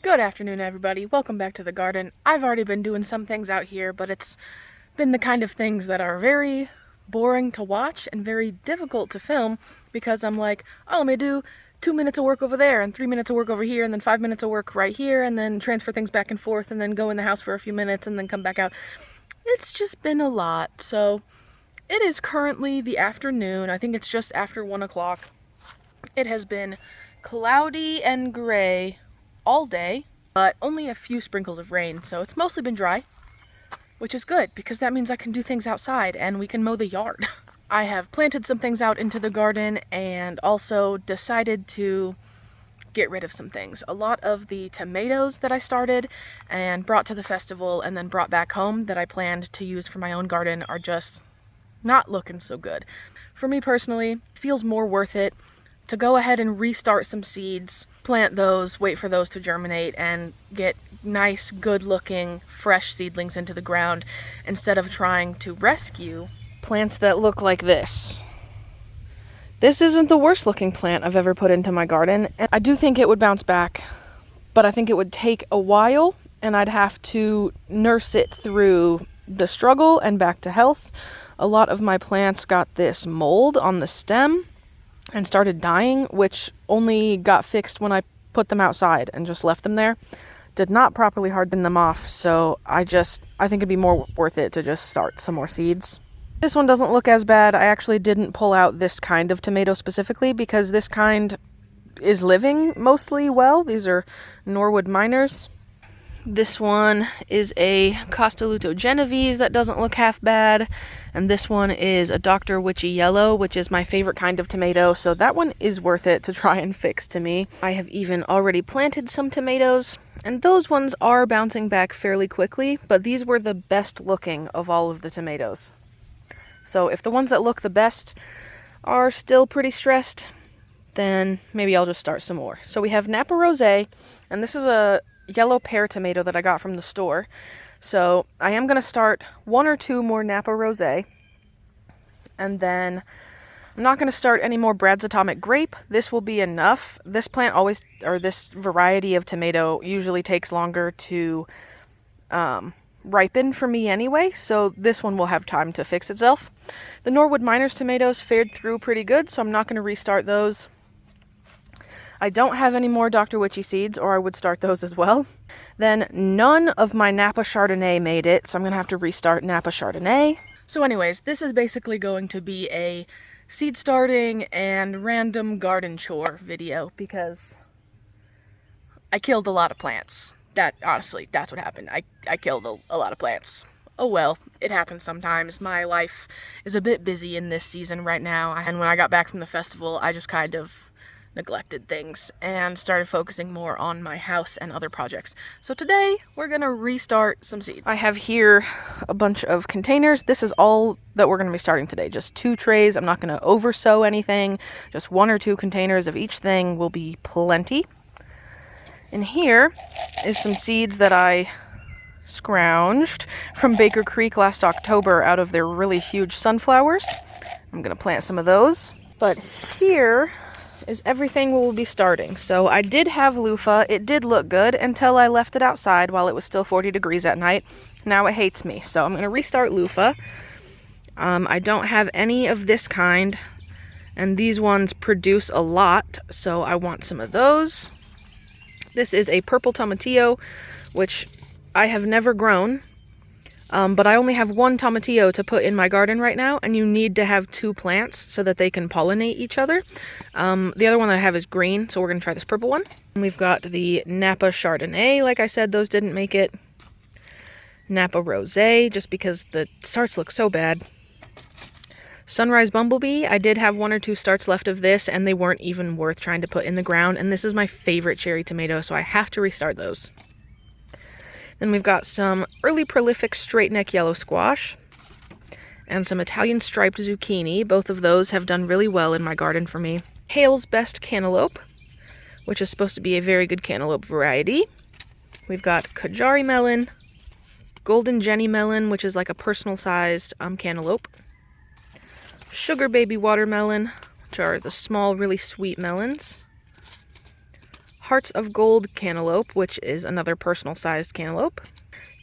Good afternoon, everybody. Welcome back to the garden. I've already been doing some things out here, but it's been the kind of things that are very boring to watch and very difficult to film because I'm like, oh, let me do 2 minutes of work over there and 3 minutes of work over here and then 5 minutes of work right here and then transfer things back and forth and then go in the house for a few minutes and then come back out. It's just been a lot. So it is currently the afternoon. I think it's just after 1 o'clock. It has been cloudy and gray all day, but only a few sprinkles of rain, so it's mostly been dry, which is good because that means I can do things outside and we can mow the yard. I have planted some things out into the garden and also decided to get rid of some things. A lot of the tomatoes that I started and brought to the festival and then brought back home that I planned to use for my own garden are just not looking so good. For me personally, it feels more worth it to go ahead and restart some seeds, plant those, wait for those to germinate, and get nice, good-looking, fresh seedlings into the ground instead of trying to rescue plants that look like this. This isn't the worst-looking plant I've ever put into my garden, and I do think it would bounce back, but I think it would take a while, and I'd have to nurse it through the struggle and back to health. A lot of my plants got this mold on the stem and started dying, which only got fixed when I put them outside and just left them there. Did not properly harden them off, so I think it'd be more worth it to just start some more seeds. This one doesn't look as bad. I actually didn't pull out this kind of tomato specifically because this kind is living mostly well. These are Norwood Minors. This one is a Costoluto Genovese that doesn't look half bad. And this one is a Dr. Witchy Yellow, which is my favorite kind of tomato. So that one is worth it to try and fix to me. I have even already planted some tomatoes, and those ones are bouncing back fairly quickly, but these were the best looking of all of the tomatoes. So if the ones that look the best are still pretty stressed, then maybe I'll just start some more. So we have Napa Rosé, and this is a yellow pear tomato that I got from the store. So I am going to start 1 or 2 more Napa Rosé, and then I'm not going to start any more Brad's Atomic Grape. This will be enough. This plant this variety of tomato usually takes longer to ripen for me anyway, so this one will have time to fix itself. The Norwood Minors tomatoes fared through pretty good, so I'm not going to restart those. I don't have any more Dr. Witchy seeds, or I would start those as well. Then none of my Napa Chardonnay made it, so I'm going to have to restart Napa Chardonnay. So anyways, this is basically going to be a seed starting and random garden chore video because I killed a lot of plants. Honestly, that's what happened. I killed a lot of plants. Oh well, it happens sometimes. My life is a bit busy in this season right now, and when I got back from the festival, I just kind of neglected things and started focusing more on my house and other projects. So today we're gonna restart some seeds. I have here a bunch of containers. This is all that we're gonna be starting today. Just 2 trays. I'm not gonna oversow anything. Just 1 or 2 containers of each thing will be plenty. And here is some seeds that I scrounged from Baker Creek last October out of their really huge sunflowers. I'm gonna plant some of those. But here is everything we'll be starting. So I did have loofah. It did look good until I left it outside while it was still 40 degrees at night. Now it hates me. So I'm going to restart loofah. I don't have any of this kind, and these ones produce a lot, so I want some of those. This is a purple tomatillo, which I have never grown. But I only have 1 tomatillo to put in my garden right now, and you need to have 2 plants so that they can pollinate each other. The other one that I have is green, so we're going to try this purple one. And we've got the Napa Chardonnay. Like I said, those didn't make it. Napa Rosé, just because the starts look so bad. Sunrise Bumblebee, I did have 1 or 2 starts left of this, and they weren't even worth trying to put in the ground. And this is my favorite cherry tomato, so I have to restart those. Then we've got some early prolific straight neck yellow squash and some Italian striped zucchini. Both of those have done really well in my garden for me. Hale's Best Cantaloupe, which is supposed to be a very good cantaloupe variety. We've got Kajari melon, Golden Jenny melon, which is like a personal sized cantaloupe. Sugar baby watermelon, which are the small, really sweet melons. Hearts of Gold cantaloupe, which is another personal sized cantaloupe.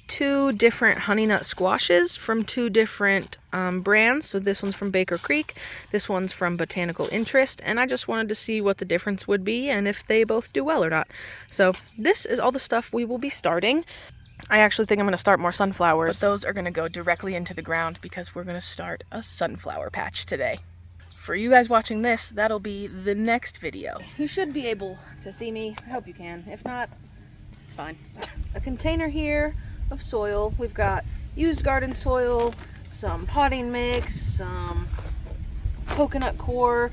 2 different honey nut squashes from 2 different brands. So this one's from Baker Creek, this one's from Botanical Interest, and I just wanted to see what the difference would be and if they both do well or not. So this is all the stuff we will be starting. I actually think I'm going to start more sunflowers, but those are going to go directly into the ground because we're going to start a sunflower patch today. For you guys watching this, that'll be the next video. You should be able to see me. I hope you can. If not, it's fine. A container here of soil. We've got used garden soil, some potting mix, some coconut coir.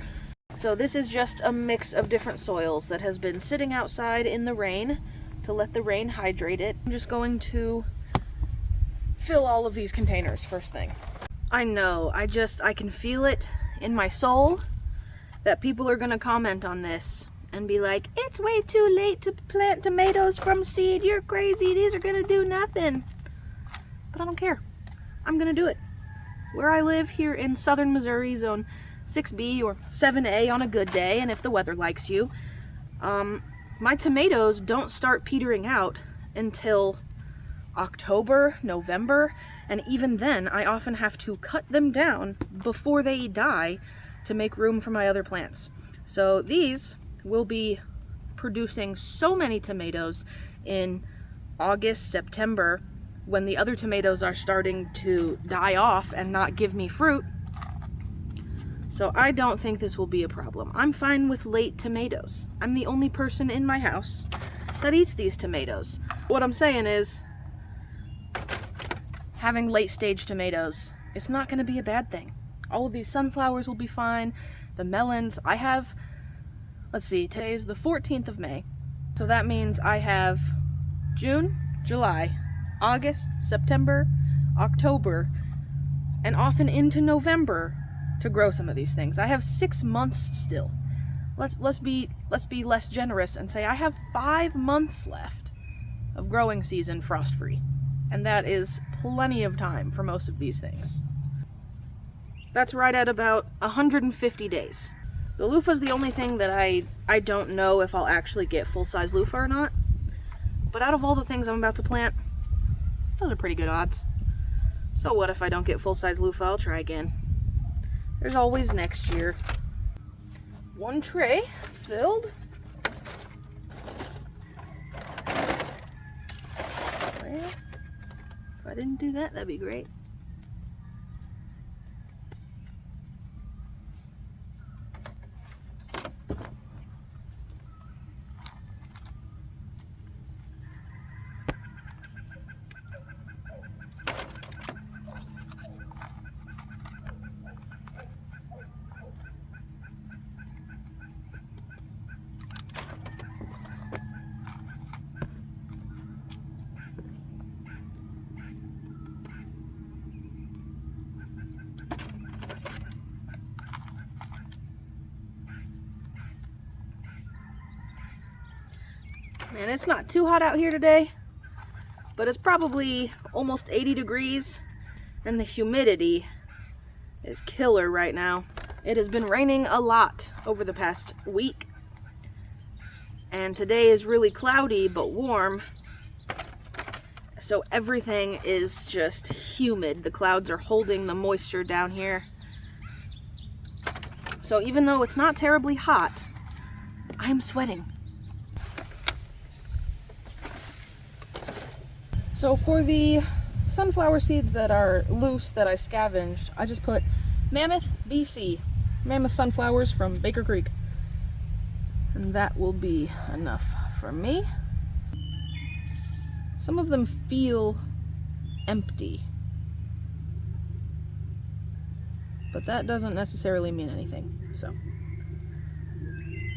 So this is just a mix of different soils that has been sitting outside in the rain to let the rain hydrate it. I'm just going to fill all of these containers first thing. I know, I can feel it in my soul that people are gonna comment on this and be like, it's way too late to plant tomatoes from seed, you're crazy, these are gonna do nothing. But I don't care, I'm gonna do it. Where I live here in southern Missouri, zone 6B or 7A on a good day, and if the weather likes you, my tomatoes don't start petering out until October, November, and even then I often have to cut them down before they die to make room for my other plants. So these will be producing so many tomatoes in August, September, when the other tomatoes are starting to die off and not give me fruit. So I don't think this will be a problem. I'm fine with late tomatoes. I'm the only person in my house that eats these tomatoes. What I'm saying is, having late stage tomatoes, it's not going to be a bad thing. All of these sunflowers will be fine. The melons, I have, let's see, today is the 14th of May. So that means I have June, July, August, September, October, and often into November to grow some of these things. I have 6 months still. Let's be less generous and say I have 5 months left of growing season frost-free. And that is plenty of time for most of these things. That's right at about 150 days. The loofah is the only thing that I don't know if I'll actually get full-size loofah or not. But out of all the things I'm about to plant, those are pretty good odds. So what if I don't get full-size loofah? I'll try again. There's always next year. 1 tray filled. Well, if I didn't do that, that'd be great. Man, it's not too hot out here today, but it's probably almost 80 degrees, and the humidity is killer right now. It has been raining a lot over the past week, and today is really cloudy but warm, so everything is just humid. The clouds are holding the moisture down here. So even though it's not terribly hot, I'm sweating. So for the sunflower seeds that are loose that I scavenged, I just put Mammoth BC, Mammoth sunflowers from Baker Creek. And that will be enough for me. Some of them feel empty, but that doesn't necessarily mean anything. So,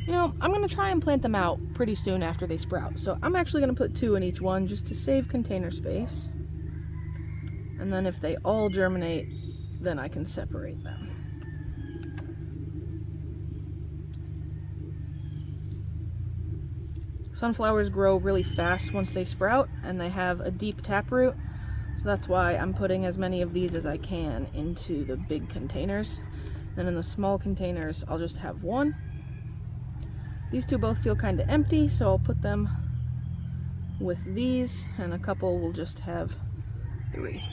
you know, I'm going to try and plant them out pretty soon after they sprout. So I'm actually going to put 2 in each one just to save container space. And then if they all germinate, then I can separate them. Sunflowers grow really fast once they sprout, and they have a deep taproot. So that's why I'm putting as many of these as I can into the big containers. Then in the small containers, I'll just have 1. These two both feel kind of empty, so I'll put them with these, and a couple will just have 3.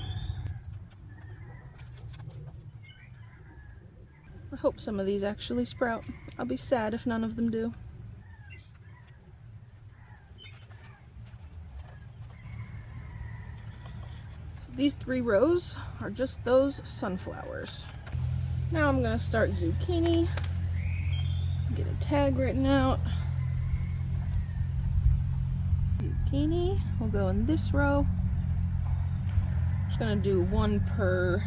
I hope some of these actually sprout. I'll be sad if none of them do. So these 3 rows are just those sunflowers. Now I'm gonna start zucchini. Get a tag written out. Zucchini will go in this row. Just gonna do 1 per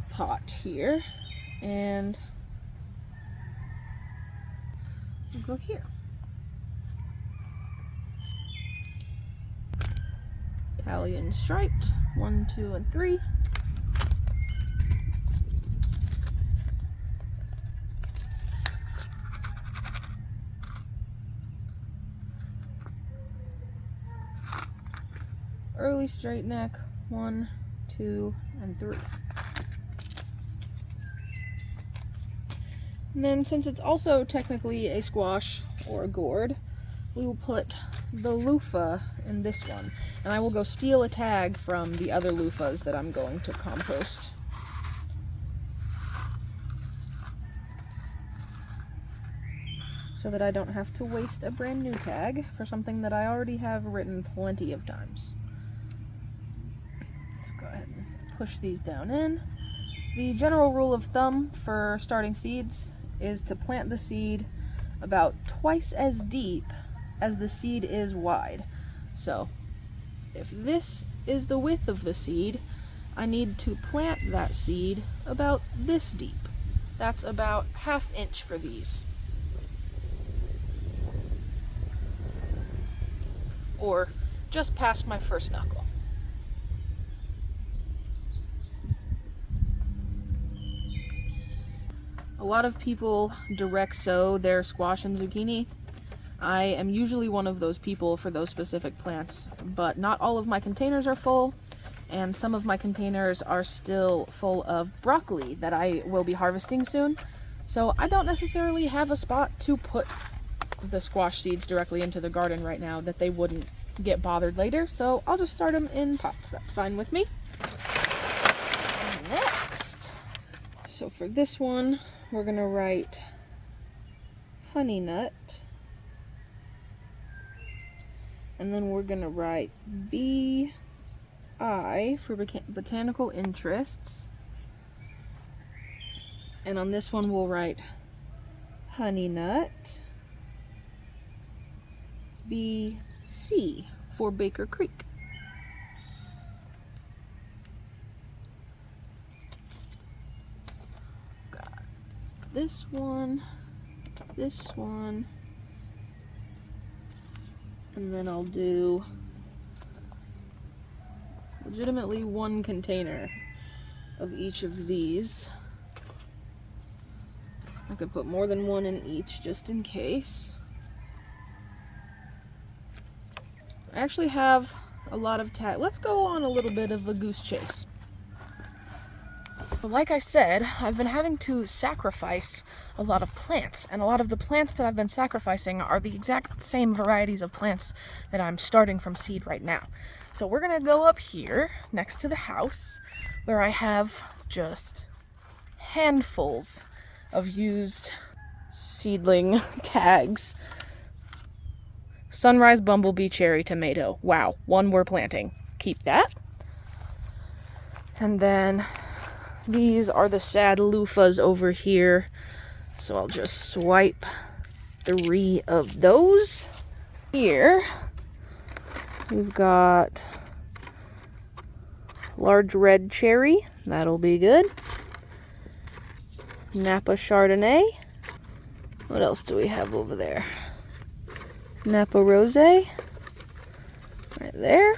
pot here, and we'll go here. Italian striped, 1, 2, and 3. Early straight neck, 1, 2, and 3. And then, since it's also technically a squash or a gourd, we will put the loofah in this one. And I will go steal a tag from the other loofahs that I'm going to compost. So that I don't have to waste a brand new tag for something that I already have written plenty of times. So go ahead and push these down in. The general rule of thumb for starting seeds is to plant the seed about twice as deep as the seed is wide. So if this is the width of the seed, I need to plant that seed about this deep. That's about 1/2 inch for these. Or just past my first knuckle. A lot of people direct sow their squash and zucchini. I am usually one of those people for those specific plants, but not all of my containers are full, and some of my containers are still full of broccoli that I will be harvesting soon. So I don't necessarily have a spot to put the squash seeds directly into the garden right now that they wouldn't get bothered later, so I'll just start them in pots. That's fine with me. Next, so for this one, we're gonna write honey nut, and then we're gonna write BI for Botanical Interests, and on this one we'll write honey nut BC for Baker Creek. Got this one, and then I'll do legitimately 1 container of each of these. I could put more than 1 in each just in case. I actually have a lot of Let's go on a little bit of a goose chase. Like I said, I've been having to sacrifice a lot of plants, and a lot of the plants that I've been sacrificing are the exact same varieties of plants that I'm starting from seed right now. So we're gonna go up here next to the house where I have just handfuls of used seedling tags. Sunrise bumblebee cherry tomato. Wow, 1 we're planting. Keep that. And then these are the sad loofahs over here. So I'll just swipe 3 of those. Here we've got large red cherry. That'll be good. Napa Chardonnay. What else do we have over there? Napa Rosé. Right there.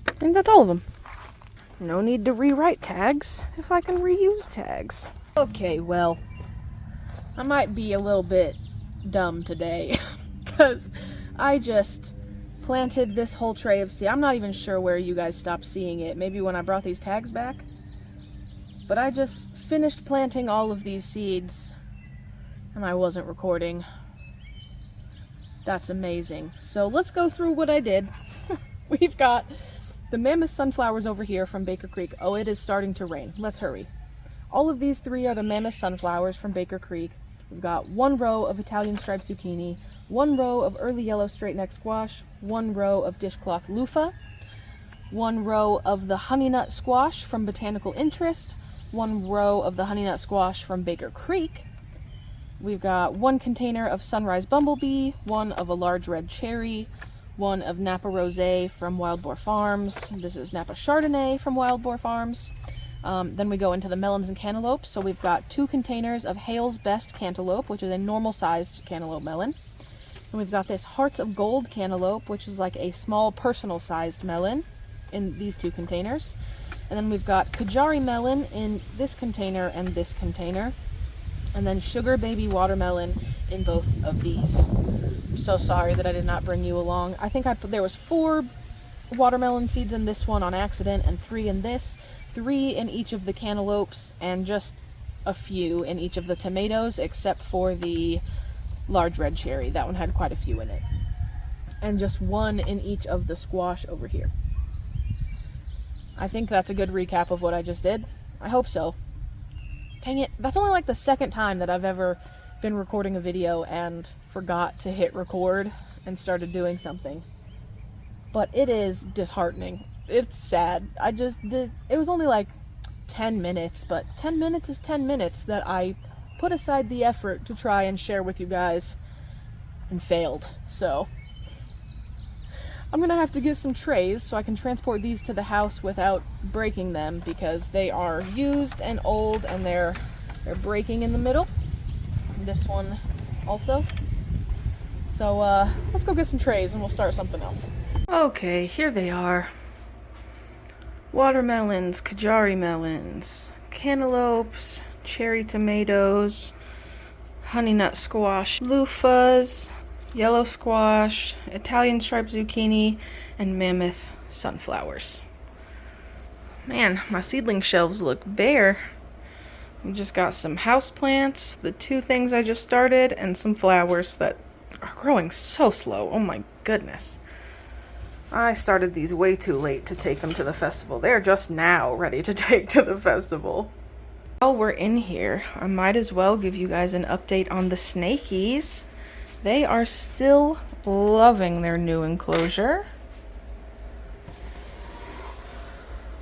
I think that's all of them. No need to rewrite tags if I can reuse tags. Okay, well, I might be a little bit dumb today because I just planted this whole tray of seed. I'm not even sure where you guys stopped seeing it. Maybe when I brought these tags back. But I just finished planting all of these seeds and I wasn't recording. That's amazing. So let's go through what I did. We've got the mammoth sunflowers over here from Baker Creek. Oh, it is starting to rain. Let's hurry. All of these three are the mammoth sunflowers from Baker Creek. We've got one row of Italian striped zucchini, one row of early yellow straight neck squash, one row of dishcloth loofah, one row of the honey nut squash from Botanical Interest, one row of the honey nut squash from Baker Creek. We've got one container of sunrise bumblebee, one of a large red cherry, one of Napa Rosé from Wild Boar Farms. This is Napa Chardonnay from Wild Boar Farms. Then we go into the melons and cantaloupes. So we've got 2 containers of Hale's Best cantaloupe, which is a normal-sized cantaloupe melon. And we've got this Hearts of Gold cantaloupe, which is like a small personal-sized melon in these 2 containers. And then we've got Kajari melon in this container and this container. And then Sugar Baby watermelon in both of these. I'm so sorry that I did not bring you along. I think there was 4 watermelon seeds in this one on accident and 3 in this. 3 in each of the cantaloupes and just a few in each of the tomatoes, except for the large red cherry. That one had quite a few in it. And just 1 in each of the squash over here. I think that's a good recap of what I just did. I hope so. Dang it, that's only like the 2nd time that I've ever been recording a video and forgot to hit record and started doing something. But it is disheartening. It's sad. It was only like 10 minutes, but 10 minutes is 10 minutes that I put aside the effort to try and share with you guys and failed. So I'm gonna have to get some trays so I can transport these to the house without breaking them, because they are used and old and they're breaking in the middle. This one also. So let's go get some trays and we'll start something else. Okay, here they are. Watermelons, Kajari melons, cantaloupes, cherry tomatoes, honey nut squash, loofahs, yellow squash, Italian striped zucchini, and mammoth sunflowers. Man, my seedling shelves look bare. We just got some houseplants, the 2 things I just started, and some flowers that are growing so slow. Oh my goodness. I started these way too late to take them to the festival. They're just now ready to take to the festival. While we're in here, I might as well give you guys an update on the snakies. They are still loving their new enclosure.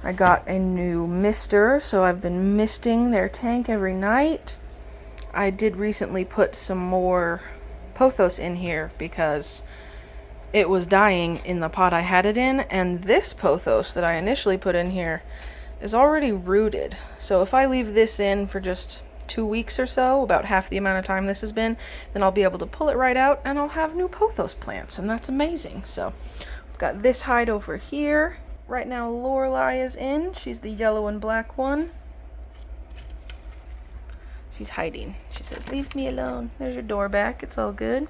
I got a new mister, so I've been misting their tank every night. I did recently put some more pothos in here because it was dying in the pot I had it in, and this pothos that I initially put in here is already rooted. So if I leave this in for just 2 weeks or so, about half the amount of time this has been, then I'll be able to pull it right out and I'll have new pothos plants, and that's amazing. So I've got this hide over here. Right now Lorelei is in. She's the yellow and black one. She's hiding. She says, "Leave me alone." There's your door back. It's all good.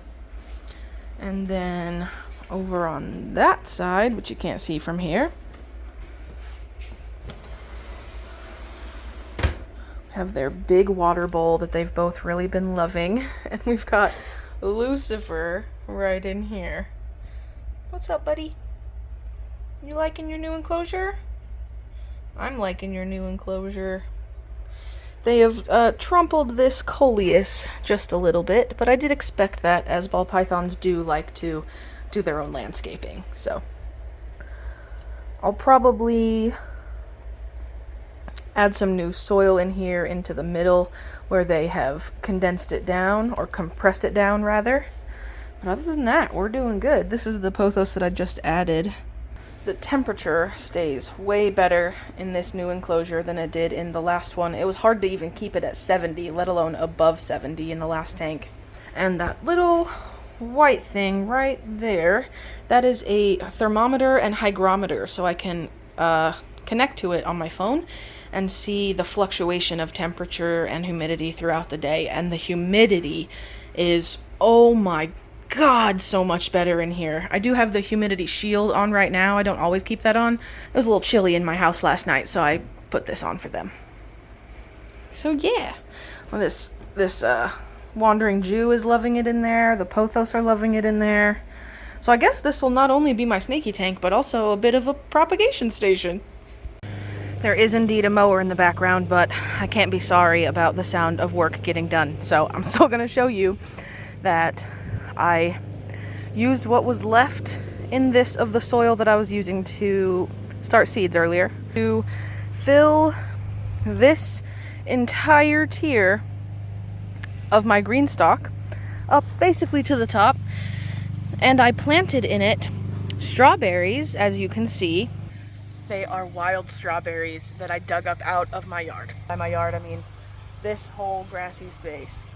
And then over on that side, which you can't see from here, we have their big water bowl that they've both really been loving. And we've got Lucifer right in here. What's up, buddy? You liking your new enclosure? I'm liking your new enclosure. They have trumpled this coleus just a little bit, but I did expect that, as ball pythons do like to do their own landscaping. So I'll probably add some new soil in here into the middle where they have condensed it down, or compressed it down rather. But other than that, we're doing good. This is the pothos that I just added. The temperature stays way better in this new enclosure than it did in the last one. It was hard to even keep it at 70, let alone above 70 in the last tank. And that little white thing right there, that is a thermometer and hygrometer, so I can connect to it on my phone and see the fluctuation of temperature and humidity throughout the day. And the humidity is, oh my God, so much better in here. I do have the humidity shield on right now. I don't always keep that on. It was a little chilly in my house last night, so I put this on for them. So yeah, well, this wandering Jew is loving it in there. The pothos are loving it in there. So I guess this will not only be my snaky tank, but also a bit of a propagation station. There is indeed a mower in the background, but I can't be sorry about the sound of work getting done. So I'm still going to show you that I used what was left in this of the soil that I was using to start seeds earlier to fill this entire tier of my green stalk up basically to the top, and I planted in it strawberries. As you can see, they are wild strawberries that I dug up out of my yard. By my yard, I mean this whole grassy space.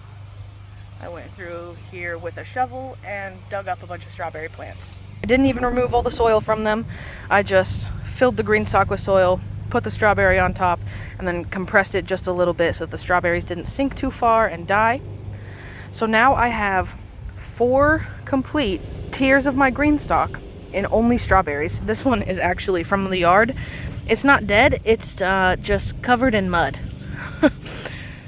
I went through here with a shovel and dug up a bunch of strawberry plants. I didn't even remove all the soil from them. I just filled the green stalk with soil, put the strawberry on top, and then compressed it just a little bit so that the strawberries didn't sink too far and die. So now I have 4 complete tiers of my green stalk in only strawberries. This one is actually from the yard. It's not dead, it's just covered in mud.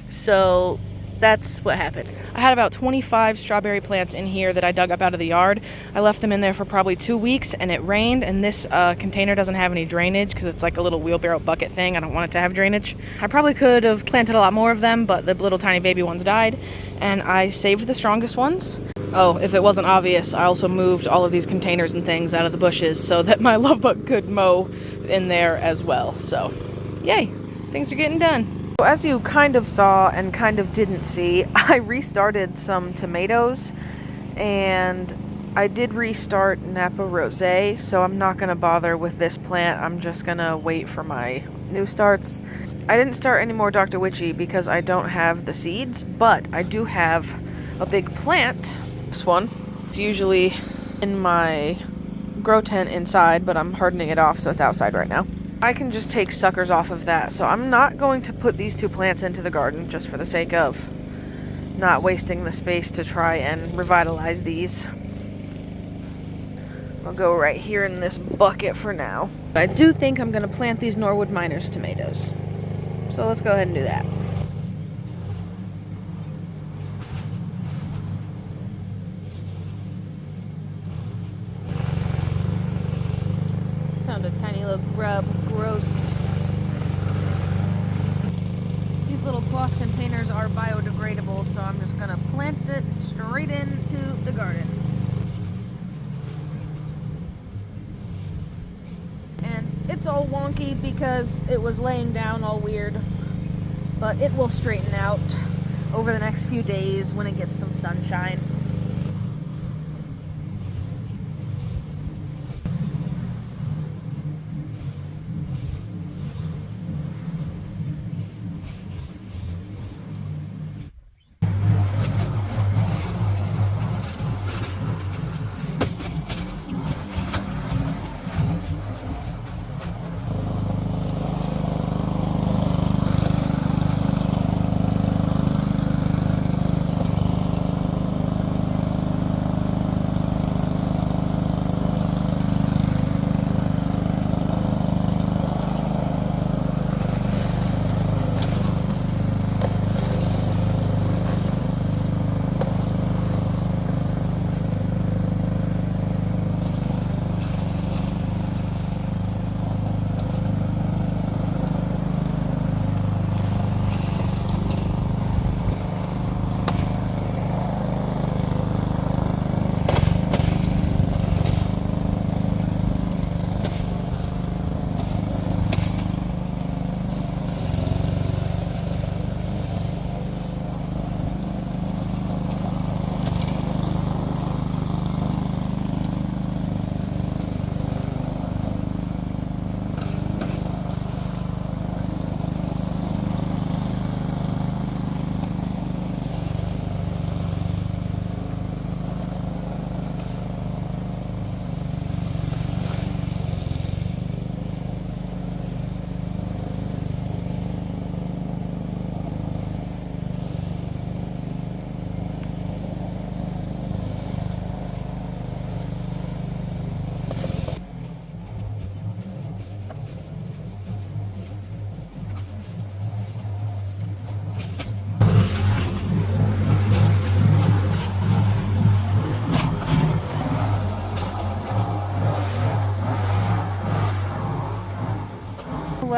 So that's what happened. I had about 25 strawberry plants in here that I dug up out of the yard. I left them in there for probably 2 weeks, and it rained, and this container doesn't have any drainage because it's like a little wheelbarrow bucket thing. I don't want it to have drainage. I probably could have planted a lot more of them, but the little tiny baby ones died, and I saved the strongest ones. Oh, if it wasn't obvious, I also moved all of these containers and things out of the bushes so that my love bug could mow in there as well. So, yay, things are getting done. So as you kind of saw and kind of didn't see, I restarted some tomatoes, and I did restart Napa Rosé, so I'm not going to bother with this plant. I'm just going to wait for my new starts. I didn't start any more Dr. Witchy because I don't have the seeds, but I do have a big plant. This one, it's usually in my grow tent inside, but I'm hardening it off so it's outside right now. I can just take suckers off of that, so I'm not going to put these 2 plants into the garden just for the sake of not wasting the space to try and revitalize these. I'll go right here in this bucket for now. But I do think I'm going to plant these Norwood Miners tomatoes. So let's go ahead and do that. Found a tiny little grub. Gross. These little cloth containers are biodegradable, so I'm just gonna plant it straight into the garden. And it's all wonky because it was laying down all weird, but it will straighten out over the next few days when it gets some sunshine.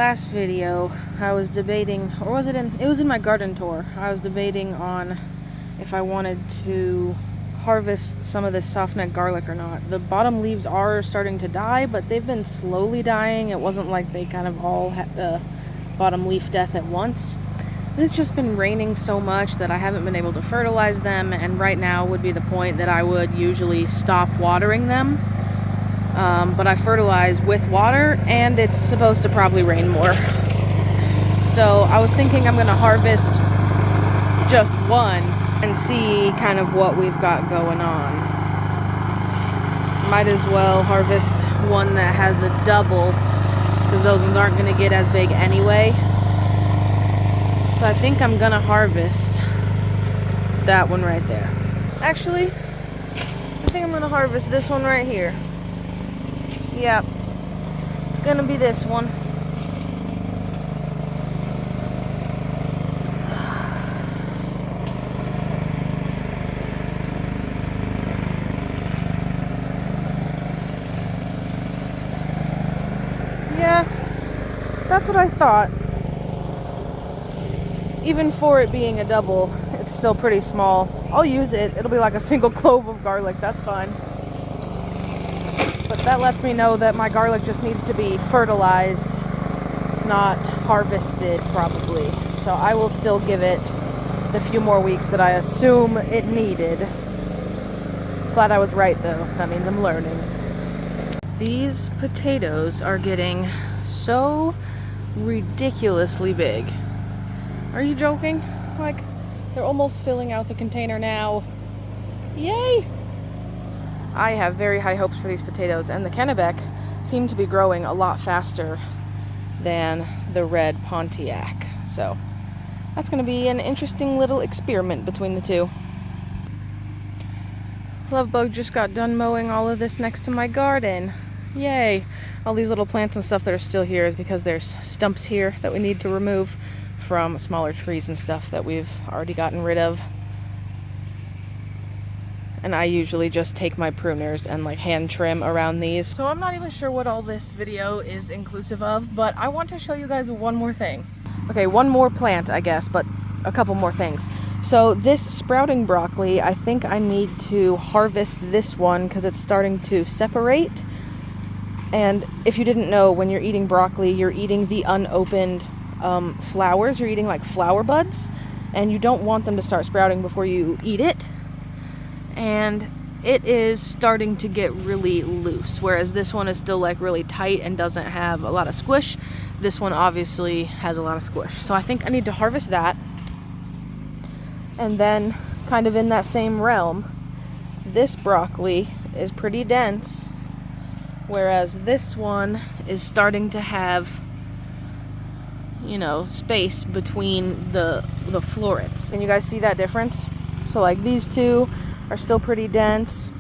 last video, I was debating, or was it was in my garden tour, I was debating on if I wanted to harvest some of this soft neck garlic or not. The bottom leaves are starting to die, but they've been slowly dying. It wasn't like they kind of all had bottom leaf death at once. It's just been raining so much that I haven't been able to fertilize them, and right now would be the point that I would usually stop watering them. But I fertilize with water, and it's supposed to probably rain more. So I was thinking I'm going to harvest just one and see kind of what we've got going on. Might as well harvest one that has a double, because those ones aren't going to get as big anyway. So I think I'm going to harvest that one right there. Actually, I think I'm going to harvest this one right here. Yep, it's going to be this one. Yeah, that's what I thought. Even for it being a double, it's still pretty small. I'll use it. It'll be like a single clove of garlic. That's fine. But that lets me know that my garlic just needs to be fertilized, not harvested, probably. So I will still give it the few more weeks that I assume it needed. Glad I was right, though. That means I'm learning. These potatoes are getting so ridiculously big. Are you joking? Like, they're almost filling out the container now. Yay! I have very high hopes for these potatoes, and the Kennebec seem to be growing a lot faster than the red Pontiac. So that's going to be an interesting little experiment between the two. Lovebug just got done mowing all of this next to my garden. Yay! All these little plants and stuff that are still here is because there's stumps here that we need to remove from smaller trees and stuff that we've already gotten rid of. And I usually just take my pruners and like hand trim around these. So I'm not even sure what all this video is inclusive of, but I want to show you guys one more thing. Okay, one more plant, I guess, but a couple more things. So this sprouting broccoli, I think I need to harvest this one because it's starting to separate. And if you didn't know, when you're eating broccoli, you're eating the unopened flowers. You're eating like flower buds, and you don't want them to start sprouting before you eat it. And it is starting to get really loose, whereas this one is still like really tight and doesn't have a lot of squish. This one obviously has a lot of squish. So I think I need to harvest that. And then kind of in that same realm, this broccoli is pretty dense, whereas this one is starting to have, you know, space between the florets. Can you guys see that difference? So like these two are still pretty dense,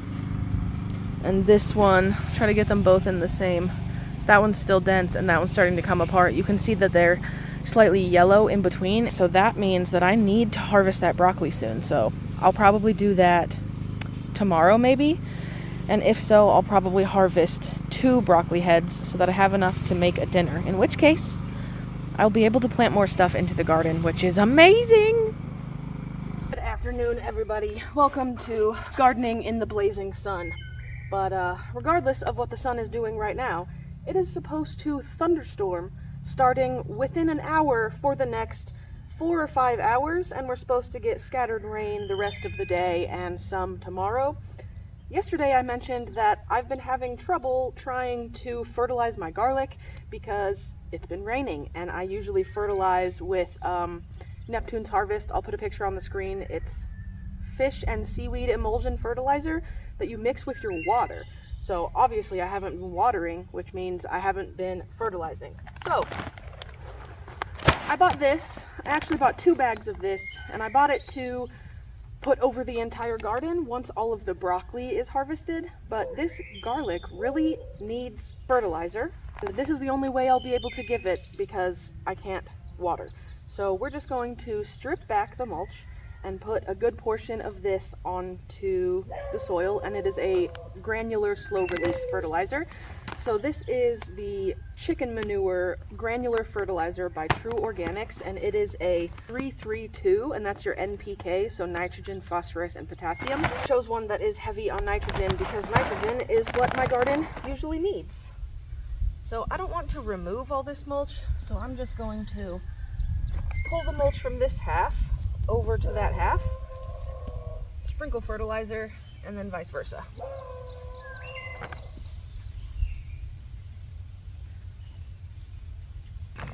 and this one, try to get them both in the same, that one's still dense and that one's starting to come apart. You can see that they're slightly yellow in between, so that means that I need to harvest that broccoli soon. So I'll probably do that tomorrow maybe, and if so, I'll probably harvest 2 broccoli heads so that I have enough to make a dinner, in which case I'll be able to plant more stuff into the garden, which is amazing. Good afternoon, everybody. Welcome to gardening in the blazing sun. But regardless of what the sun is doing right now, it is supposed to thunderstorm starting within an hour for the next 4 or 5 hours, and we're supposed to get scattered rain the rest of the day and some tomorrow. Yesterday I mentioned that I've been having trouble trying to fertilize my garlic because it's been raining, and I usually fertilize with Neptunes Harvest. I'll put a picture on the screen. It's fish and seaweed emulsion fertilizer that you mix with your water. So obviously I haven't been watering, which means I haven't been fertilizing. So I bought this. I actually bought 2 bags of this, and I bought it to put over the entire garden once all of the broccoli is harvested. But this garlic really needs fertilizer. This is the only way I'll be able to give it because I can't water. So we're just going to strip back the mulch and put a good portion of this onto the soil, and it is a granular slow release fertilizer. So this is the chicken manure granular fertilizer by True Organics, and it is a 3-3-2, and that's your NPK, so nitrogen, phosphorus, and potassium. I chose one that is heavy on nitrogen because nitrogen is what my garden usually needs. So I don't want to remove all this mulch, so I'm just going to pull the mulch from this half over to that half, sprinkle fertilizer, and then vice versa.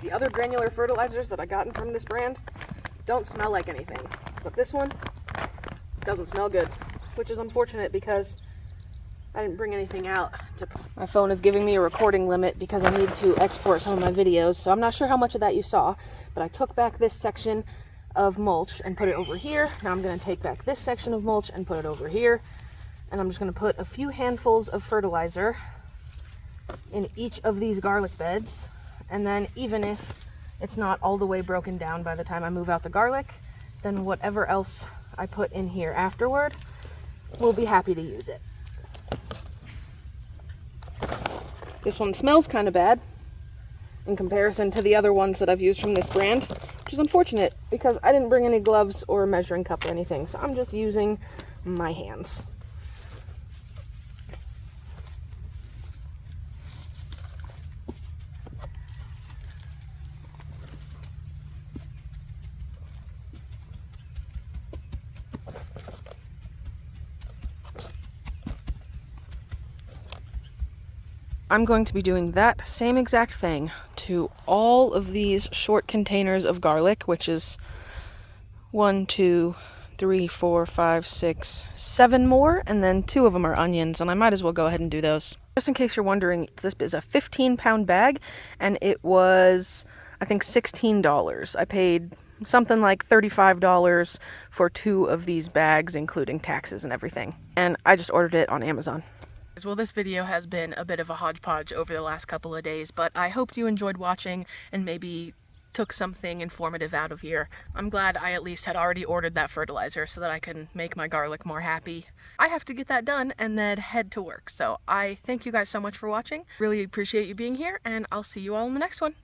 The other granular fertilizers that I gotten from this brand don't smell like anything, but this one doesn't smell good, which is unfortunate because I didn't bring anything out. My phone is giving me a recording limit because I need to export some of my videos, so I'm not sure how much of that you saw, but I took back this section of mulch and put it over here. Now I'm going to take back this section of mulch and put it over here, and I'm just going to put a few handfuls of fertilizer in each of these garlic beds. And then even if it's not all the way broken down by the time I move out the garlic, then whatever else I put in here afterward, we'll be happy to use it. This one smells kind of bad in comparison to the other ones that I've used from this brand, which is unfortunate because I didn't bring any gloves or a measuring cup or anything, so I'm just using my hands. I'm going to be doing that same exact thing to all of these short containers of garlic, which is 1, 2, 3, 4, 5, 6, 7 more, and then 2 of them are onions, and I might as well go ahead and do those. Just in case you're wondering, this is a 15-pound bag, and it was, I think, $16. I paid something like $35 for 2 of these bags, including taxes and everything, and I just ordered it on Amazon. Well, this video has been a bit of a hodgepodge over the last couple of days, but I hoped you enjoyed watching and maybe took something informative out of here. I'm glad I at least had already ordered that fertilizer so that I can make my garlic more happy. I have to get that done and then head to work. So I thank you guys so much for watching. Really appreciate you being here, and I'll see you all in the next one.